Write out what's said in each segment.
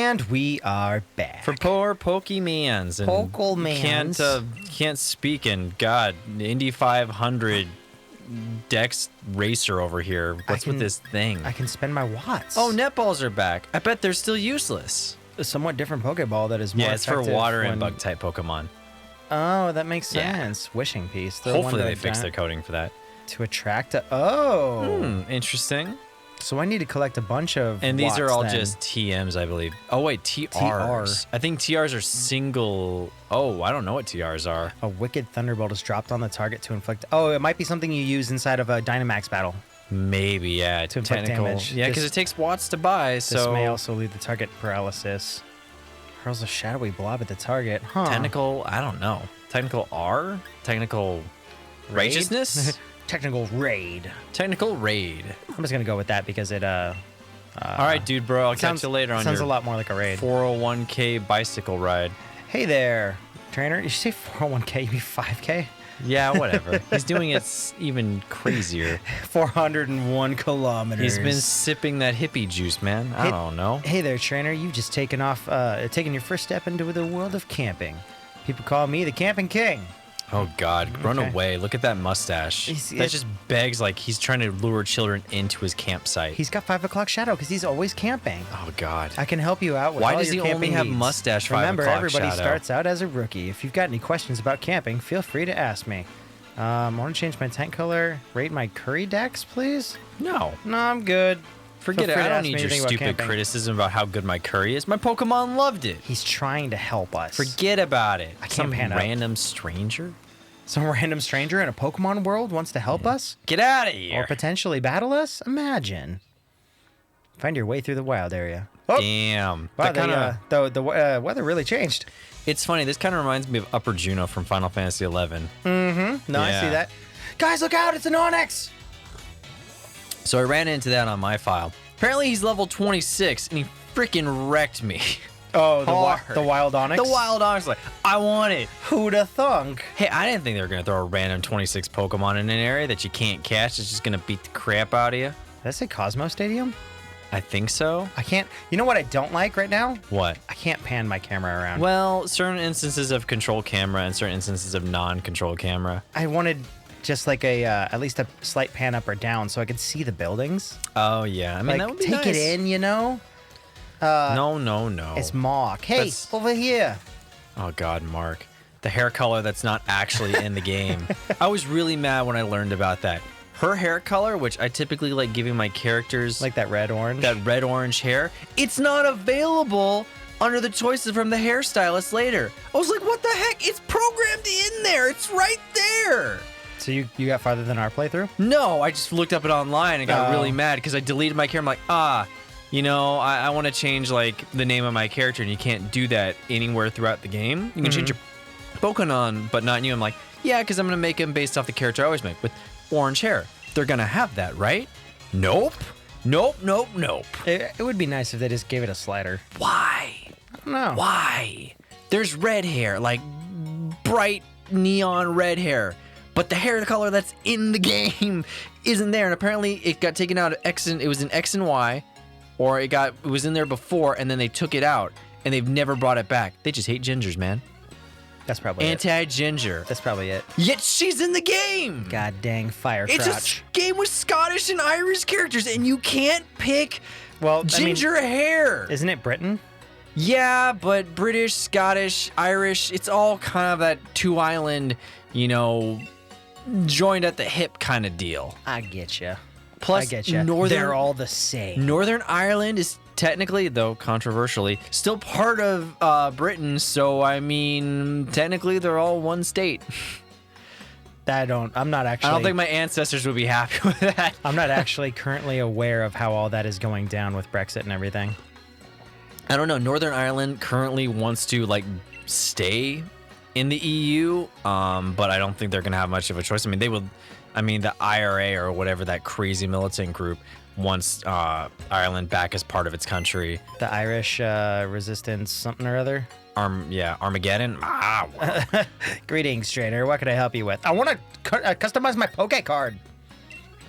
And we are back. For poor Pokemans. And can't speak in, God, Indy 500 Dex Racer over here. What's with this thing? I can spend my watts. Oh, netballs are back. I bet they're still useless. A somewhat different Pokeball that is more it's for water and bug type Pokemon. Oh, that makes sense. Wishing Piece. Hopefully they fix their coding for that. To attract interesting. So I need to collect a bunch of And these are all then. just TMs, I believe. Oh, wait, TRs. I think TRs are single. Oh, I don't know what TRs are. A Wicked Thunderbolt is dropped on the target to inflict. Oh, it might be something you use inside of a Dynamax battle. Maybe, yeah. To inflict damage. Yeah, because it takes watts to buy, so... This may also lead to target paralysis. Hurls a shadowy blob at the target. Huh. Technical, I don't know. Technical R? Technical righteousness? Technical raid. Technical raid. I'm just gonna go with that because it all right, dude, bro. I'll catch you later on sounds your a lot more like a raid. 401k bicycle ride. Hey there, trainer. Did you say 401k? You mean 5k? Yeah, whatever. He's doing it even crazier. 401 kilometers. He's been sipping that hippie juice, man. I don't know. Hey there, trainer. You've just taken your first step into the world of camping. People call me the Camping King. Oh, God. Run away. Look at that mustache. That just begs like he's trying to lure children into his campsite. He's got 5 o'clock shadow because he's always camping. Oh, God. I can help you out with Why all does your he camping only have needs. mustache 5 Remember, o'clock everybody shadow? starts out as a rookie. If you've got any questions about camping, feel free to ask me. I want to change my tent color. Rate my curry dex, please? No, I'm good. Forget it. I don't need your stupid criticism about how good my curry is. My Pokemon loved it. He's trying to help us. Forget about it. I can't pan up. Random stranger? Some random stranger in a Pokemon world wants to help us? Get out of here. Or potentially battle us? Imagine. Find your way through the wild area. Oh. Damn. Wow, the weather really changed. It's funny. This kind of reminds me of Upper Juno from Final Fantasy XI. Mm-hmm. No, I see that. Guys, look out. It's an Onyx. So I ran into that on my file. Apparently he's level 26, and he freaking wrecked me. Oh, the Wild Onyx? The Wild Onyx. Like, I want it. Who'da thunk? Hey, I didn't think they were going to throw a random 26 Pokemon in an area that you can't catch. It's just going to beat the crap out of you. Did I say Cosmo Stadium? I think so. I can't. You know what I don't like right now? What? I can't pan my camera around. Well, certain instances of control camera and certain instances of non-control camera. I wanted just like at least a slight pan up or down so I could see the buildings. Oh, yeah. I mean, that would be take nice. it in, you know? No. It's Mark. Hey, over here. Oh, God, Mark. The hair color that's not actually in the game. I was really mad when I learned about that. Her hair color, which I typically like giving my characters... Like that red-orange? That red-orange hair. It's not available under the choices from the hairstylist later. I was like, what the heck? It's programmed in there. It's right there. So you got farther than our playthrough? No, I just looked up it online and got really mad because I deleted my character. I'm like, you know, I want to change like the name of my character, and you can't do that anywhere throughout the game. You can change your Pokemon, but not you. I'm like, yeah, because I'm going to make him based off the character I always make with orange hair. They're going to have that, right? Nope. It would be nice if they just gave it a slider. Why? I don't know. Why? There's red hair, like bright neon red hair. But the hair color that's in the game isn't there. And apparently it got taken out of X and it was in X and Y, or it was in there before and then they took it out and they've never brought it back. They just hate gingers, man. That's probably Anti-ginger. That's probably it. Yet she's in the game. God dang fire It's crotch. a game with Scottish and Irish characters and you can't pick ginger hair. Isn't it Britain? Yeah, but British, Scottish, Irish, it's all kind of that two-island, you know, joined at the hip kind of deal. I get you. Plus, they're all the same. Northern Ireland is technically, though controversially, still part of Britain. So, I mean, technically, they're all one state. I'm not actually. I don't think my ancestors would be happy with that. I'm not actually currently aware of how all that is going down with Brexit and everything. I don't know. Northern Ireland currently wants to stay in the EU, but I don't think they're going to have much of a choice. I mean, the IRA or whatever, that crazy militant group, wants Ireland back as part of its country. The Irish resistance something or other? Armageddon? Greetings, trainer. What can I help you with? I want to customize my Poke card.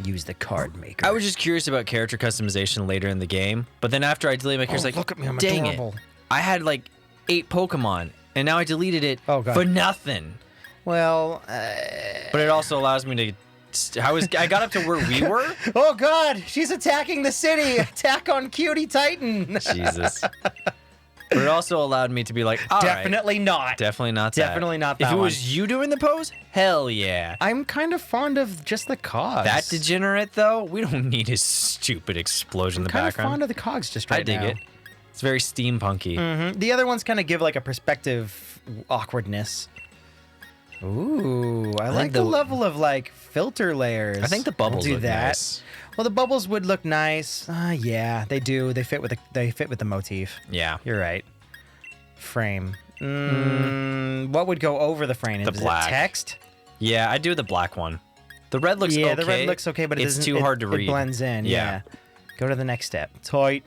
Use the card maker. I was just curious about character customization later in the game, but then after I deleted my character, like, look at me, I'm dang adorable. it. I had like 8 Pokemon, and now I deleted it for nothing. Well, but it also allows me to... I got up to where we were. Oh, God. She's attacking the city. Attack on Cutie Titan. Jesus. But it also allowed me to be like, all Definitely right, not. Definitely not that. Definitely not that If it one. was you doing the pose, hell yeah. I'm kind of fond of just the cogs. That degenerate, though, we don't need his stupid explosion in the background. I'm kind of fond of the cogs just right now. I dig it. It's very steampunky. Mm-hmm. The other ones kind of give like a perspective awkwardness. Ooh, I like the level of like filter layers. I think the bubbles look that. nice. Well, the bubbles would look nice. Yeah, they do. They fit with the motif. Yeah. You're right. Frame. What would go over the frame? The black. It text? Yeah, I do the black one. The red looks okay. Yeah, the red looks okay, but it's too hard to read. It blends in. Yeah. Go to the next step. Tight.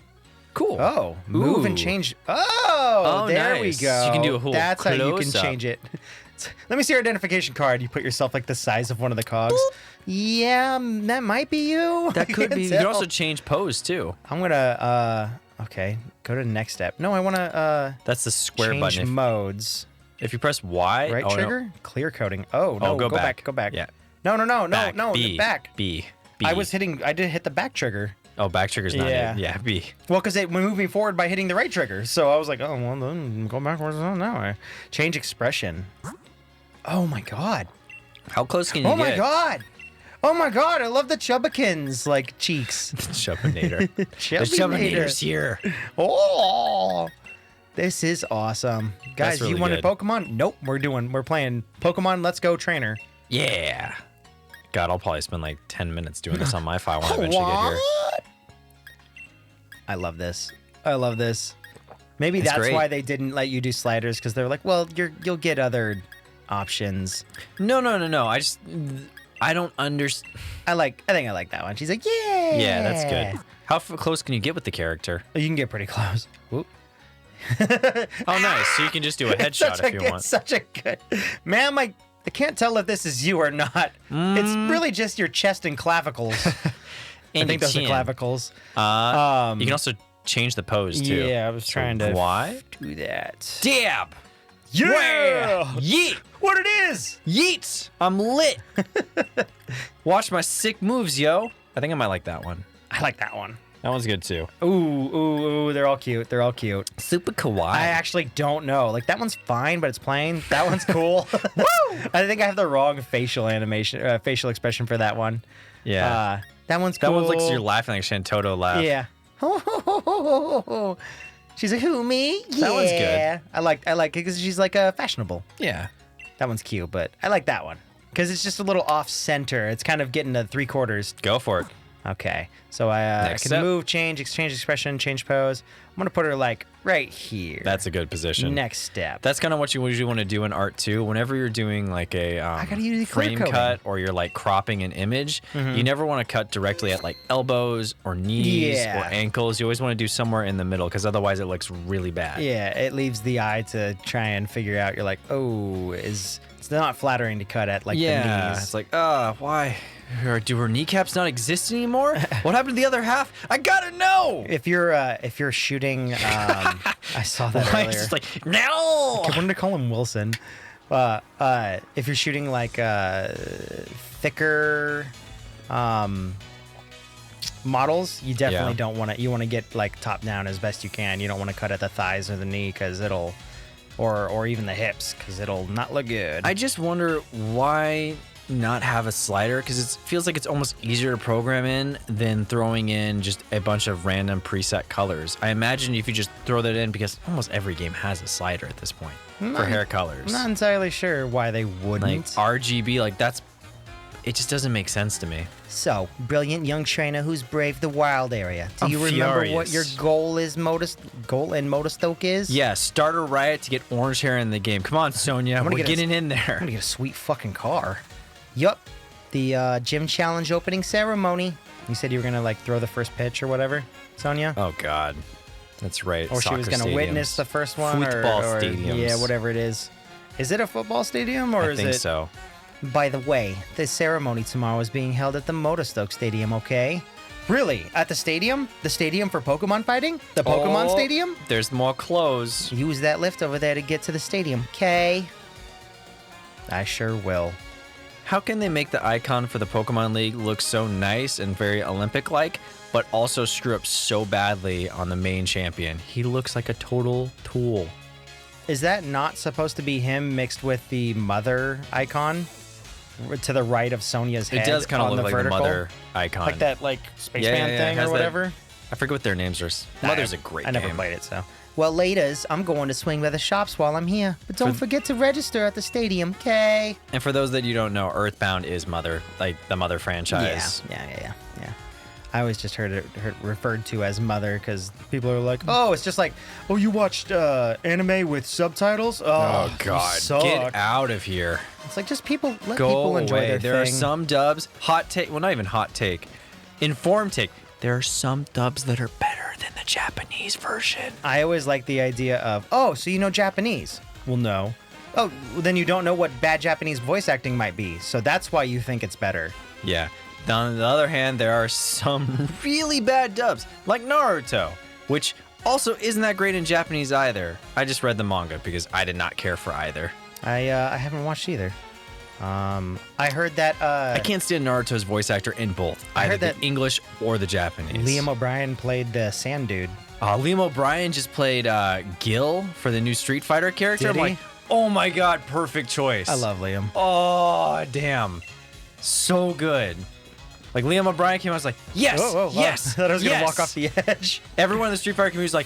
Cool. Oh, move and change. Oh, there nice. we go. You can do a whole That's how you can close-up. change it. Let me see your identification card. You put yourself like the size of one of the cogs. Yeah, that might be you. That could be. You can also change pose too. I'm gonna okay, go to the next step. No, I wanna That's the square change button. If If you press Y, right trigger, no. clear coding. Oh no, go back. Go back. Yeah. No, Back. B. back. B. I did hit the back trigger. Oh, back trigger's not Yeah. it. Yeah, B. Well, because it moved me forward by hitting the right trigger. So I was like, oh, well, then go backwards. Oh, no. Change expression. Oh, my God. How close can you get? Oh, my God. Oh, my God. I love the Chubbikins, like, cheeks. Chubbinator. The Chubbinator. Chubbinator's here. Oh, this is awesome. Guys, really you wanted good. Pokemon? Nope. We're playing Pokemon Let's Go Trainer. Yeah. God, I'll probably spend like 10 minutes doing this on my file when I eventually get here. I love this. I love this. Maybe It's that's great. why they didn't let you do sliders, because they're like, well, you'll get other options. No. I don't understand. I think I like that one. She's like, yeah. Yeah, that's good. How close can you get with the character? You can get pretty close. Whoop. Oh, nice. So you can just do a headshot if you want. It's such a good, man. I can't tell if this is you or not. It's really just your chest and clavicles. I think those are clavicles. You can also change the pose too. Yeah, I was trying to Why? do that. Dab. Yeah. Yeet. What it is? Yeet. I'm lit. Watch my sick moves, yo. I think I might like that one. I like that one. That one's good too. Ooh, they're all cute. They're all cute. Super kawaii. I actually don't know. Like, that one's fine, but it's plain. That one's cool. Woo! I think I have the wrong facial facial expression for that one. Yeah. That one's cool. That one looks like you're laughing like Shantoto laugh. Yeah. She's like, who, me? That one's good. I like it because she's like fashionable. Yeah. That one's cute, but I like that one because it's just a little off center. It's kind of getting to 3/4. Go for it. Okay, so I Next can step. move, change expression, change pose. I'm gonna put her like right here. That's a good position. Next step. That's kind of what you usually want to do in art too. Whenever you're doing like a gotta use the clear frame coding. cut or you're like cropping an image, you never want to cut directly at like elbows or knees Yeah. or ankles. You always want to do somewhere in the middle because otherwise it looks really bad. Yeah, it leaves the eye to try and figure out. You're like, oh, it's not flattering to cut at like the knees. It's like, why? Do her kneecaps not exist anymore? What happened to the other half? I gotta know. If you're shooting, I saw that Why? earlier. It's just like, no. I wanted to call him Wilson. If you're shooting like thicker models, you definitely don't want to. You want to get like top down as best you can. You don't want to cut at the thighs or the knee because it'll, or even the hips because it'll not look good. I just wonder why not have a slider, because it feels like it's almost easier to program in than throwing in just a bunch of random preset colors. I imagine if you just throw that in, because almost every game has a slider at this point for hair colors. I'm not entirely sure why they wouldn't. Like RGB, like it just doesn't make sense to me. So, brilliant young trainer who's braved the wild area. Do I'm you remember what furious. your goal in Motostoke is? Yeah, start a riot to get orange hair in the game. Come on, Sonia, we're getting in I'm there. gonna get a sweet fucking car. Yup. The gym challenge opening ceremony. You said you were gonna like throw the first pitch or whatever, Sonia? Oh God, that's right. Or she was gonna witness the first one, Football or stadiums. yeah, whatever it is. Is it a football stadium or I is think it? so. By the way, the ceremony tomorrow is being held at the Motostoke Stadium, okay? Really? At the stadium? The stadium for Pokemon fighting? The Pokemon Stadium? There's more clothes. Use that lift over there to get to the stadium, okay? I sure will. How can they make the icon for the Pokemon League look so nice and very Olympic-like, but also screw up so badly on the main champion? He looks like a total tool. Is that not supposed to be him mixed with the mother icon? To the right of Sonia's head. It does kind of look like vertical? the mother icon. Like that, spaceman thing or whatever? I forget what their names are. Mother's a great game. I never played it, so. Well, laters, I'm going to swing by the shops while I'm here. But don't forget to register at the stadium, okay? And for those that you don't know, Earthbound is Mother, like the Mother franchise. Yeah. I always just heard it referred to as Mother because people are like, oh, it's just like, oh, you watched anime with subtitles? Oh God, get out of here. It's like just people, let Go people enjoy away. their There thing. are some dubs, hot take, well, not even hot take, informed take. There are some dubs that are better than the Japanese version. I always like the idea of, oh, so you know Japanese? Well, no. Oh, well, then you don't know what bad Japanese voice acting might be. So that's why you think it's better. Yeah. On the other hand, there are some really bad dubs, like Naruto, which also isn't that great in Japanese either. I just read the manga because I did not care for either. I haven't watched either. I heard that I can't stand Naruto's voice actor in both, either the English or the Japanese. Liam O'Brien played the Sand Dude. Liam O'Brien just played Gil for the new Street Fighter character. Did he? I'm like, oh my God, perfect choice. I love Liam. Oh, damn. So good. Like, Liam O'Brien came out, I was like, yes, yes. I thought I was going to walk off the edge. Everyone in the Street Fighter community was like,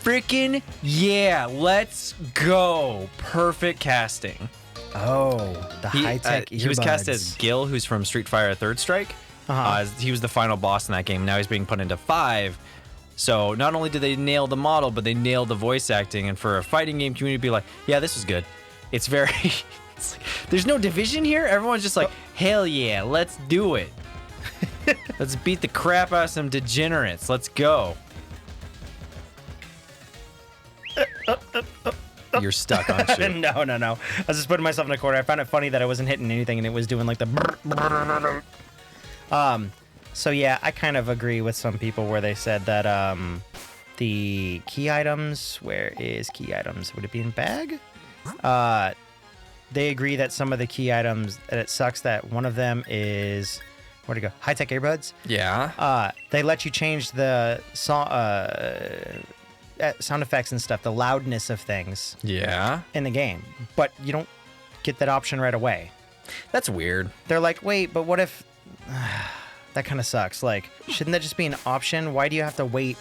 freaking yeah, let's go. Perfect casting. Oh, the high-tech earbuds. He was cast as Gil, who's from Street Fighter Third Strike. He was the final boss in that game. Now he's being put into 5. So not only did they nail the model, but they nailed the voice acting. And for a fighting game community to be like, yeah, this was good. It's very... it's like, there's no division here. Everyone's just like, hell yeah, let's do it. Let's beat the crap out of some degenerates. Let's go. You're stuck, aren't you? No. I was just putting myself in a corner. I found it funny that I wasn't hitting anything and it was doing like the... So yeah, I kind of agree with some people where they said that the key items, where is key items? Would it be in bag? They agree that some of the key items, that it sucks that one of them is... Where'd it go? High-tech earbuds? Yeah. They let you change the sound effects and stuff, the loudness of things. Yeah. In the game. But you don't get that option right away. That's weird. They're like, wait, but what if... that kind of sucks. Like, shouldn't that just be an option? Why do you have to wait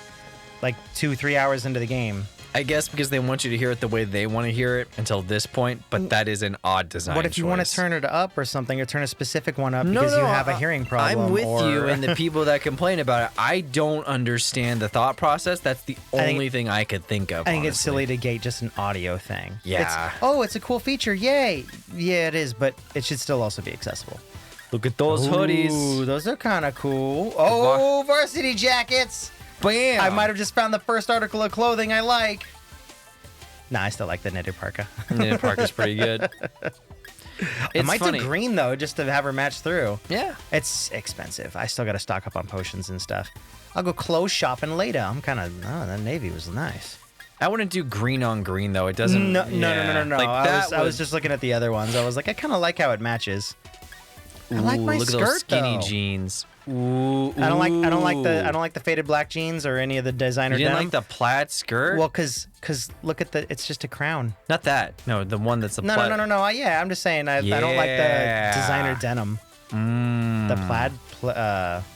like 2-3 hours into the game? I guess because they want you to hear it the way they want to hear it until this point, but that is an odd design What if you want to turn it up or something, or turn a specific one up because you have a hearing problem? I'm with you and the people that complain about it. I don't understand the thought process. That's the only thing I could think of. I think honestly. It's silly to gate just an audio thing. Yeah. It's a cool feature. Yay. Yeah, it is, but it should still also be accessible. Look at those hoodies. Ooh, those are kind of cool. Oh, varsity jackets. Bam. I might have just found the first article of clothing I like. Nah, I still like the knitted parka. Knitted parka's pretty good. I might do green, though, just to have her match through. Yeah. It's expensive. I still got to stock up on potions and stuff. I'll go clothes shopping later. I'm kind of... Oh, that navy was nice. I wouldn't do green on green, though. It doesn't... No. Like, I was just looking at the other ones. I was like, I kind of like how it matches. I like my look skirt, at those skinny though. jeans. Ooh, I don't like the faded black jeans or any of the designer You didn't denim. like the plaid skirt? Well, cause look at it's just a crown. Not that. No, the one that's a No. Yeah, I'm just saying I don't like the designer denim. The plaid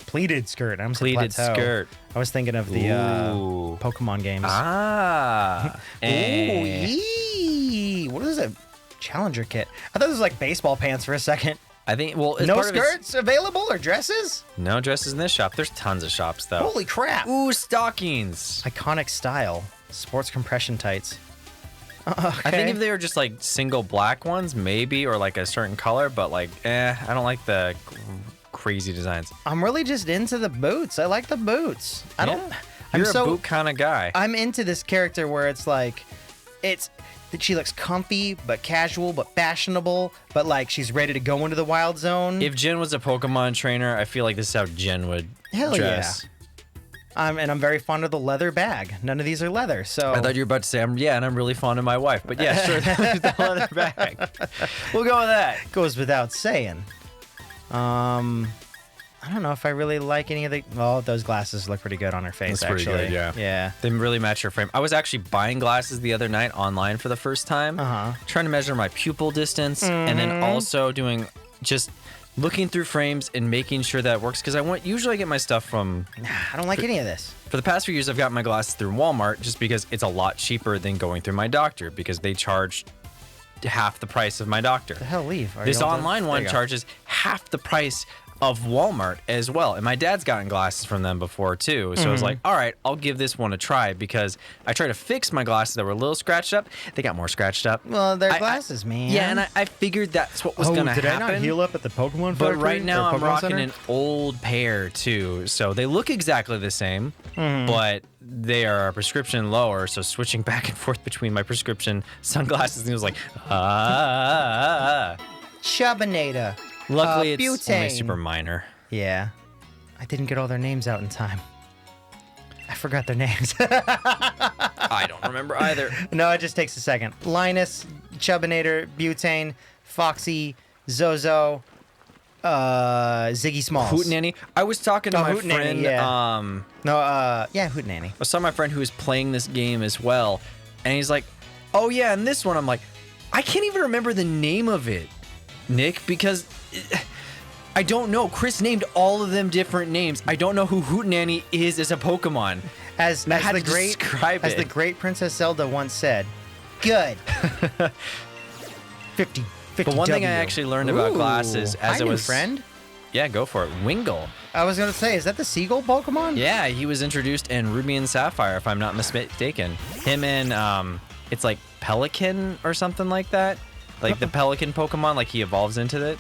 pleated skirt. I'm pleated plateau. skirt. I was thinking of the Pokemon games. Ah. Ooh, yee. What is it? Challenger kit. I thought it was like baseball pants for a second. I think, well, it's no part of skirts available or dresses? No dresses in this shop. There's tons of shops, though. Holy crap. Ooh, stockings. Iconic style. Sports compression tights. Okay. I think if they were just like single black ones, maybe, or like a certain color, but like, I don't like the crazy designs. I'm really just into the boots. I like the boots. You're a boot kind of guy. I'm into this character where it's like, it's that she looks comfy, but casual, but fashionable, but like she's ready to go into the wild zone. If Jen was a Pokemon trainer, I feel like this is how Jen would dress. And I'm very fond of the leather bag. None of these are leather, so... I thought you were about to say, and I'm really fond of my wife. But yeah, sure, the leather bag. We'll go with that. Goes without saying. I don't know if I really like any of the... Well, those glasses look pretty good on her face, That's pretty actually. good, yeah. Yeah. They really match her frame. I was actually buying glasses the other night online for the first time. Trying to measure my pupil distance. And then also doing just looking through frames and making sure that works. Because usually I get my stuff from... I don't like any of this. For the past few years, I've gotten my glasses through Walmart just because it's a lot cheaper than going through my doctor because they charge half the price of my doctor. The hell, leave. This online one charges half the price of Walmart as well. And my dad's gotten glasses from them before too. So I was like, all right, I'll give this one a try because I tried to fix my glasses that were a little scratched up. They got more scratched up. Well, they're glasses, man. Yeah, and I figured that's what was going to happen. Did I not heal up at the Pokemon factory? But right now I'm rocking Center? an old pair too. So they look exactly the same, but they are a prescription lower. So switching back and forth between my prescription sunglasses, and it was like, Chubbinator. Luckily, it's butane. only super minor. Yeah. I didn't get all their names out in time. I forgot their names. I don't remember either. No, it just takes a second. Linus, Chubbinator, Butane, Foxy, Zozo, Ziggy Smalls. Hootenanny. I was talking to my Hootenanny, friend. yeah. Hootenanny. I saw my friend who was playing this game as well, and he's like, "Oh yeah, and this one." I'm like, I can't even remember the name of it, Nick, because I don't know. Chris named all of them different names. I don't know who Hootenanny is as a Pokemon. As the great Princess Zelda once said, good. 50. But one thing I actually learned about glasses as hi, it was friend. Yeah, go for it. Wingull. I was gonna say, is that the seagull Pokemon? Yeah, he was introduced in Ruby and Sapphire, if I'm not mistaken. Him and it's like Pelican or something like that. Like the Pelican Pokemon, like he evolves into it.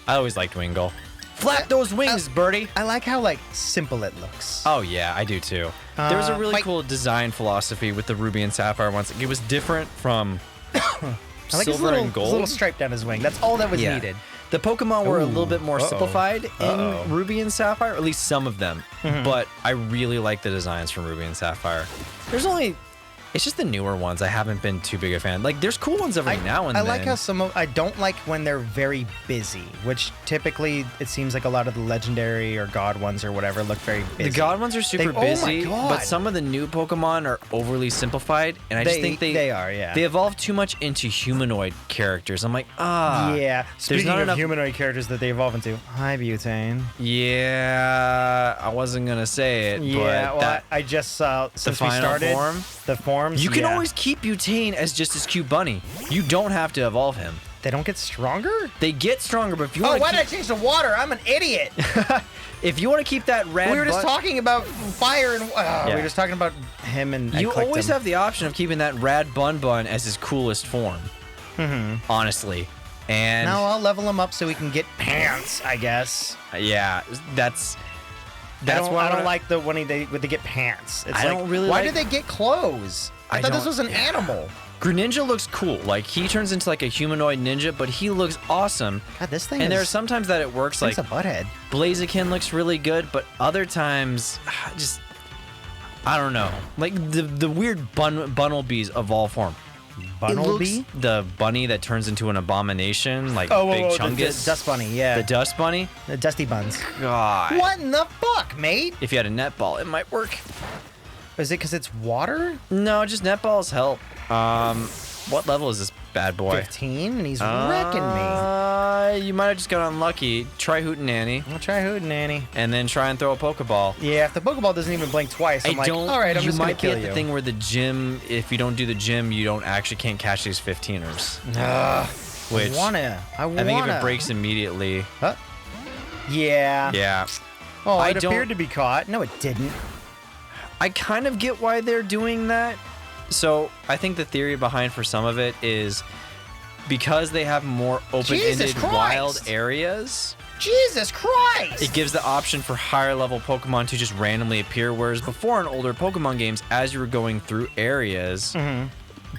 I always liked Wingull. Flap those wings, Birdie. I like how like simple it looks. Oh yeah, I do too. There was a really cool design philosophy with the Ruby and Sapphire ones. It was different from I like Silver and Gold. His little stripe down his wing. That's all that was needed. The Pokemon were a little bit more simplified in Ruby and Sapphire, or at least some of them. But I really like the designs from Ruby and Sapphire. It's just the newer ones I haven't been too big a fan. Like, there's cool ones every now and then. I like how I don't like when they're very busy, which typically it seems like a lot of the legendary or god ones or whatever look very busy. The god ones are super busy, oh my God. but some of the new Pokemon are overly simplified, and I just think they are, yeah. They evolve too much into humanoid characters. I'm like, yeah. Speaking not of enough humanoid characters that they evolve into, hi Butane. Yeah, I wasn't gonna say it, but I just saw since we final started form? the forms. You can always keep Butane as just his cute bunny. You don't have to evolve him. They don't get stronger? They get stronger, but if you want why did I change the water? I'm an idiot. If you want to keep that red, we were just talking about fire and we were just talking about him and you always have the option of keeping that rad bun as his coolest form. Honestly, and now I'll level him up so we can get pants. I guess. Yeah, that's why I don't like the when they get pants. It's why do they get clothes? I thought this was an animal. Greninja looks cool. Like, he turns into like a humanoid ninja, but he looks awesome. God, this thing. And there are sometimes that it works. Like, it's a butthead. Blaziken looks really good, but other times, just I don't know. Like the weird Bunnelbees of all form. Bunnelbee? The bunny that turns into an abomination, like Big Chungus. The dust bunny, yeah. The dust bunny? The dusty buns. God. What in the fuck, mate? If you had a netball, it might work. Is it because it's water? No, just netballs help. What level is this bad boy? 15, and he's wrecking me. You might have just got unlucky. Try Hootenanny. I'll try Hootenanny. And then try and throw a Pokeball. Yeah, if the Pokeball doesn't even blink twice, I'm like, all right, I'm just going to kill you. You might be at the thing where the gym, if you don't do the gym, you can't catch these 15ers. Which I think if it breaks immediately. Yeah. Yeah. Oh, it appeared to be caught. No, it didn't. I kind of get why they're doing that. So I think the theory behind for some of it is because they have more open-ended wild areas. Jesus Christ! It gives the option for higher level Pokemon to just randomly appear, whereas before in older Pokemon games, as you were going through areas,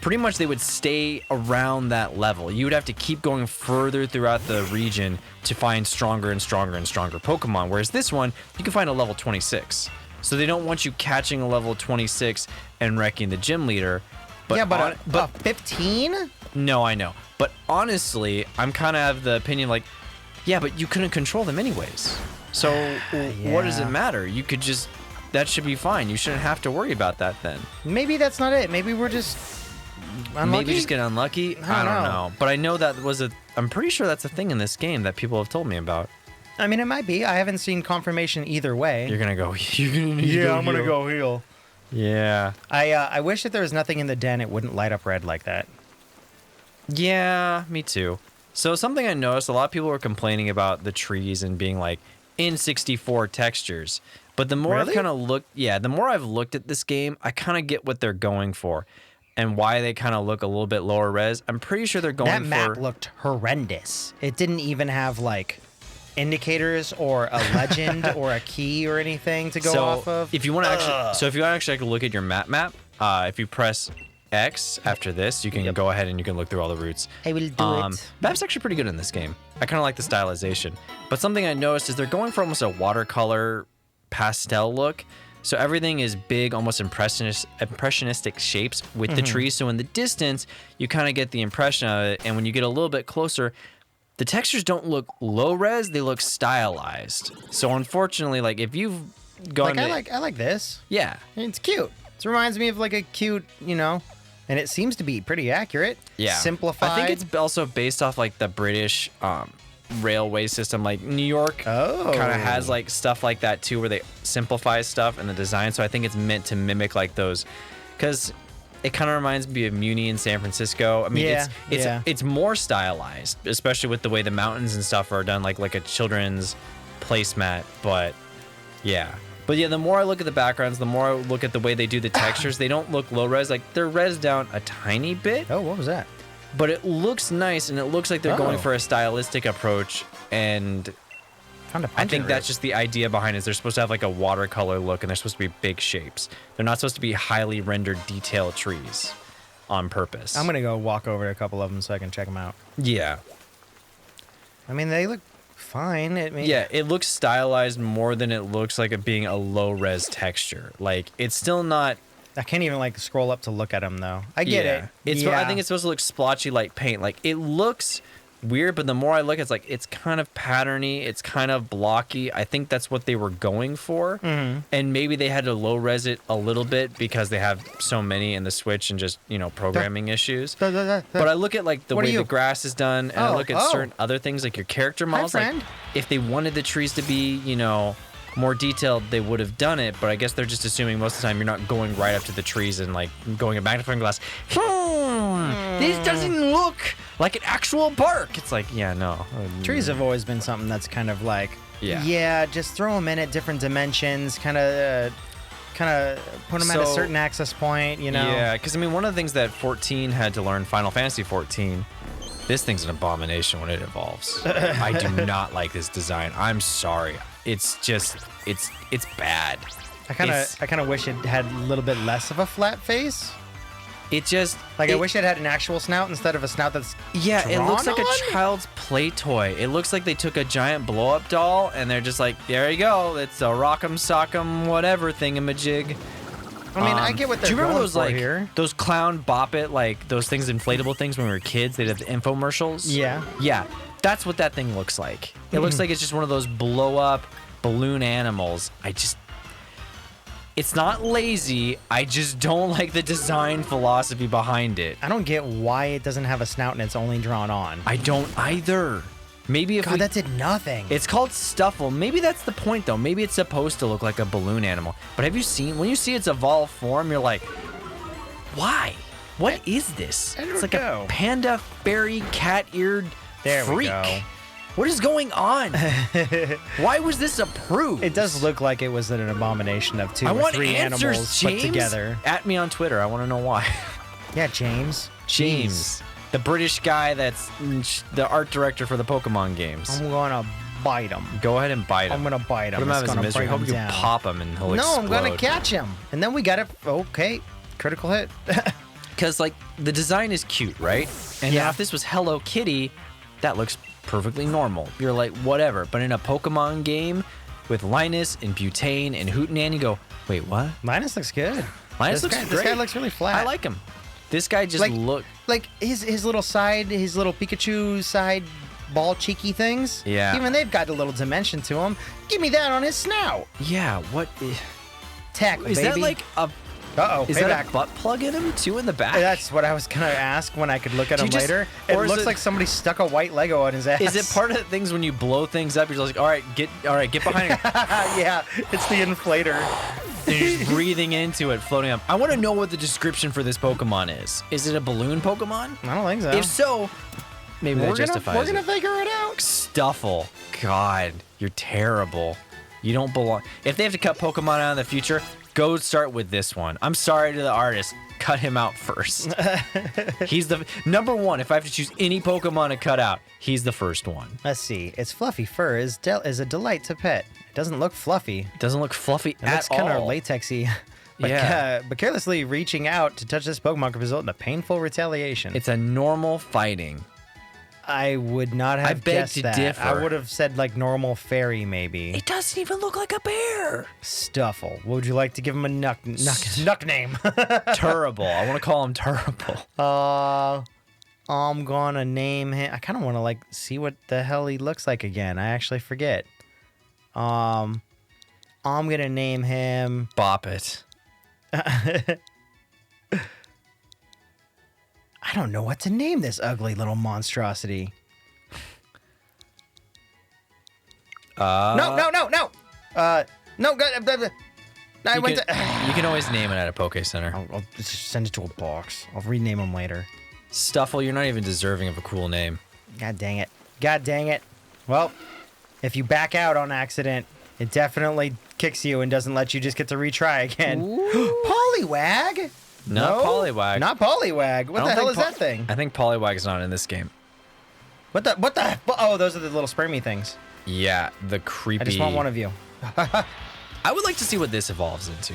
pretty much they would stay around that level. You would have to keep going further throughout the region to find stronger and stronger and stronger Pokemon. Whereas this one, you can find a level 26. So they don't want you catching a level 26 and wrecking the gym leader. But yeah, but 15? No, I know. But honestly, I'm kind of of the opinion like, yeah, but you couldn't control them anyways. So what does it matter? You could just, that should be fine. You shouldn't have to worry about that then. Maybe that's not it. Maybe we're just unlucky? Maybe just get unlucky. I don't know. But I know that I'm pretty sure that's a thing in this game that people have told me about. I mean, it might be. I haven't seen confirmation either way. You're gonna go. You're gonna need to go I'm gonna go heal. Yeah. I wish that there was nothing in the den. It wouldn't light up red like that. Yeah, me too. So something I noticed, a lot of people were complaining about the trees and being like in 64 textures. But the more I've kind of the more I've looked at this game, I kind of get what they're going for and why they kind of look a little bit lower res. I'm pretty sure they're going for... That map looked horrendous. It didn't even have like indicators or a legend or a key or anything to go off of. If you want to actually look at your map, if you press X after this, you can go ahead and you can look through all the routes. I will do it. Map's actually pretty good in this game. I kind of like the stylization. But something I noticed is they're going for almost a watercolor pastel look. So everything is big, almost impressionistic shapes with the trees. So in the distance, you kind of get the impression of it. And when you get a little bit closer, the textures don't look low res, they look stylized. So unfortunately, like if you've gone I like this. Yeah. It's cute. It reminds me of like a cute, and it seems to be pretty accurate. Yeah. Simplified. I think it's also based off like the British railway system. Like New York kind of has like stuff like that too, where they simplify stuff in the design. So I think it's meant to mimic like those, because it kind of reminds me of Muni in San Francisco. I mean, it's more stylized, especially with the way the mountains and stuff are done, like a children's placemat. But yeah. But yeah, the more I look at the backgrounds, the more I look at the way they do the textures, they don't look low res. Like they're res down a tiny bit. Oh, what was that? But it looks nice, and it looks like they're going for a stylistic approach. And I think that's just the idea behind it. Is they're supposed to have like a watercolor look, and they're supposed to be big shapes. They're not supposed to be highly rendered detailed trees on purpose. I'm going to go walk over to a couple of them so I can check them out. Yeah. I mean, they look fine. Yeah, it looks stylized more than it looks like it being a low-res texture. Like, it's still not... I can't even like scroll up to look at them though. I get it. I think it's supposed to look splotchy like paint. Like it looks weird, but the more I look, it's like it's kind of patterny. It's kind of blocky. I think that's what they were going for, and maybe they had to low res it a little bit because they have so many in the Switch and just programming issues. But I look at like the way the grass is done, and I look at certain other things like your character models. Like if they wanted the trees to be more detailed, they would have done it, but I guess they're just assuming most of the time you're not going right up to the trees and like going a magnifying glass. This doesn't look like an actual park. It's like, yeah, no. Trees have always been something that's kind of like, just throw them in at different dimensions, kind of put them at a certain access point, Yeah, because I mean, one of the things that 14 had to learn, Final Fantasy 14, this thing's an abomination when it evolves. I do not like this design. I'm sorry. It's just, it's bad. I kind of wish it had a little bit less of a flat face. It just I wish it had an actual snout instead of a snout that's it looks like a child's play toy. It looks like they took a giant blow up doll and they're just like, there you go, it's a rock'em sock'em whatever thingamajig. I mean, I get what they're do you remember going those for like here. Those clown bop it, like those things, inflatable things when we were kids? They'd have the infomercials. Yeah. That's what that thing looks like. It looks like it's just one of those blow up balloon animals. It's not lazy. I just don't like the design philosophy behind it. I don't get why it doesn't have a snout and it's only drawn on. I don't either. Maybe if that did nothing. It's called Stuffle. Maybe that's the point though. Maybe it's supposed to look like a balloon animal. But have you seen, when you see its evolved form, you're like, why? What is this? It's like a panda fairy cat-eared freak. We go. What is going on? Why was this approved? It does look like it was an abomination of two or three animals put together. At me on Twitter. I want to know why. Yeah, James. The British guy that's the art director for the Pokemon games. I'm gonna bite him. Go ahead and bite him. I'm gonna bite him. Put him out of his misery. Hope you pop him and he'll explode. No, I'm gonna catch him. And then we got it. Okay, critical hit. because like the design is cute, right? And now if this was Hello Kitty, that looks perfectly normal. You're like, whatever. But in a Pokemon game with Linus and Butane and Hootenanny, you go, wait, what? Linus looks good. Linus looks great. This guy looks really flat. I like him. This guy just look like his little Pikachu side ball cheeky things. Yeah. Even they've got a little dimension to them. Give me that on his snout. Yeah. What? Tackle, is baby. that like a? Uh-oh, is payback. that a butt plug in him too in the back? That's what I was gonna ask when I could look at him later. It looks like somebody stuck a white Lego on his ass. Is it part of the things when you blow things up? You're just like, all right, get behind it. Yeah, it's the inflator. And you're just breathing into it, floating up. I want to know what the description for this Pokemon is. Is it a balloon Pokemon? I don't think so. If so, maybe that justifies it. We're gonna figure it out. Stuffle. God, you're terrible. You don't belong. If they have to cut Pokemon out in the future, go start with this one. I'm sorry to the artist. Cut him out first. He's the number one. If I have to choose any Pokemon to cut out, he's the first one. Let's see. Its fluffy fur is a delight to pet. It doesn't look fluffy. It doesn't look fluffy It looks kind of all. latexy. But, but carelessly reaching out to touch this Pokemon could result in a painful retaliation. It's a normal fighting. I would not have I beg guessed to that. differ. I would have said like normal fairy maybe. It doesn't even look like a bear. Stuffle. What would you like to give him a nuck name? Terrible. I want to call him Terrible. I'm gonna name him. I kind of want to like see what the hell he looks like again. I actually forget. I'm gonna name him Bop it. I don't know what to name this ugly little monstrosity. No. No. I You can always name it at a Poke Center. I'll just send it to a box. I'll rename him later. Stuffle, you're not even deserving of a cool name. God dang it. God dang it. Well, if you back out on accident, it definitely kicks you and doesn't let you just get to retry again. Poliwag? Not Poliwag. Not Poliwag. What the hell is that thing? I think Poliwag's not in this game. What the? Oh, those are the little spermy things. Yeah, the creepy. I just want one of you. I would like to see what this evolves into.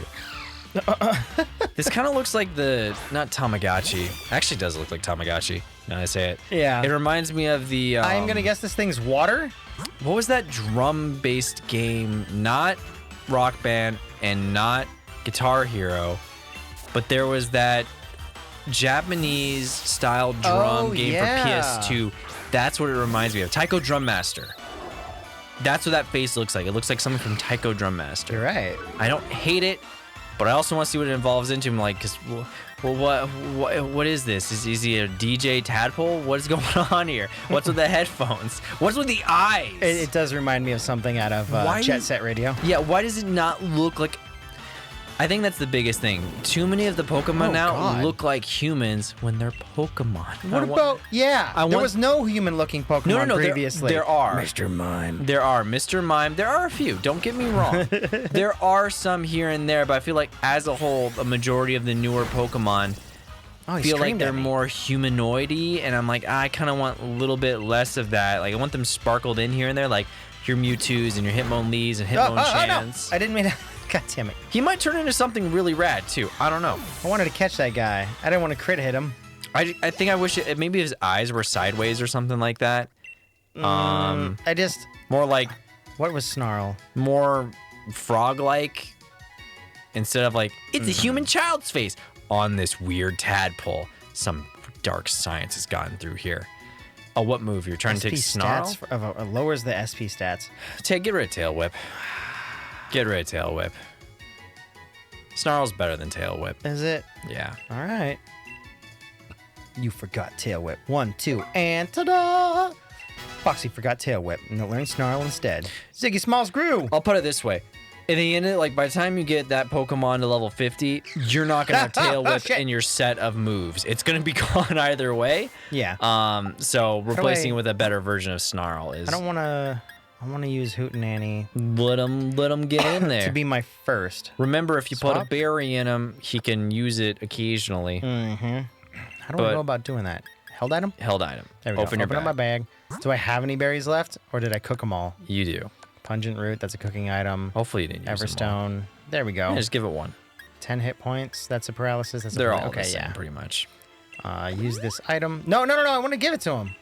This kind of looks like not Tamagotchi. Actually does look like Tamagotchi, now that I say it. Yeah. It reminds me of the... I'm going to guess this thing's water? What was that drum-based game? Not Rock Band and not Guitar Hero, but there was that Japanese-style drum game for PS2. That's what it reminds me of. Taiko Drum Master. That's what that face looks like. It looks like someone from Taiko Drum Master. You're right. I don't hate it, but I also want to see what it evolves into. I'm like, because, well, what is this? Is he a DJ tadpole? What is going on here? What's with the headphones? What's with the eyes? It does remind me of something out of Jet Set Radio. Yeah, why does it not look like... I think that's the biggest thing. Too many of the Pokemon now look like humans when they're Pokemon. What about... Yeah, there was no human-looking Pokemon previously. There are. Mr. Mime. There are. Mr. Mime. There are a few. Don't get me wrong. There are some here and there, but I feel like as a whole, a majority of the newer Pokemon feel like they're more humanoid-y, and I'm like, I kind of want a little bit less of that. Like, I want them sparkled in here and there, like your Mewtwo's and your Hitmonlees and Hitmonchans. No. I didn't mean to... God damn it. He might turn into something really rad, too. I don't know. I wanted to catch that guy. I didn't want to crit hit him. I think I wish maybe his eyes were sideways or something like that. More like... What was Snarl? More frog-like. Instead of like, it's a human child's face on this weird tadpole. Some dark science has gotten through here. Oh, what move? You're trying to take Snarl? Lowers the SP stats. Get rid of Tail Whip. Get rid of Tail Whip. Snarl's better than Tail Whip. Is it? Yeah. All right. You forgot Tail Whip. 1, 2, and ta-da! Foxy forgot Tail Whip and learned Snarl instead. Ziggy Smalls grew! I'll put it this way. In the end, like by the time you get that Pokemon to level 50, you're not gonna have Tail Whip in your set of moves. It's gonna be gone either way. Yeah. So replacing it with a better version of Snarl is... I want to use Hootenanny. Let him get in there. To be my first. Remember, if you put a berry in him, he can use it occasionally. Mm-hmm. How do I go about doing that? Held item? Held item. There we go. Open up my bag. Do I have any berries left, or did I cook them all? You do. Pungent root, that's a cooking item. Hopefully you didn't use them all. Everstone. There we go. Yeah, just give it one. 10 hit points. That's a paralysis. That's They're a all the same, pretty much. Use this item. No, I want to give it to him.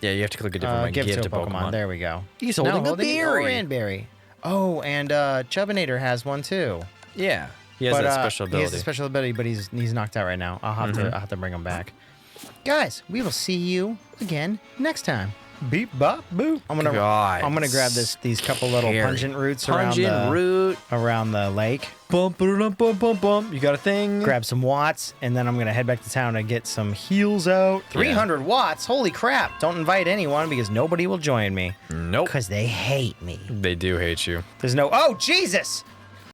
Yeah, you have to click a different one. Give it to a Pokemon. There we go. He's holding a berry. Berry. Oh, and Chubbinator has one too. Yeah, he has that special ability. He has a special ability, but he's knocked out right now. I'll have to bring him back. Guys, we will see you again next time. Beep bop boop. I'm gonna grab these couple little pungent roots around the lake. Bum, bum, bum, bum, bum. You got a thing? Grab some watts, and then I'm gonna head back to town to get some heals out. 300 watts. Holy crap! Don't invite anyone because nobody will join me. Nope. Because they hate me. They do hate you. There's no. Oh Jesus!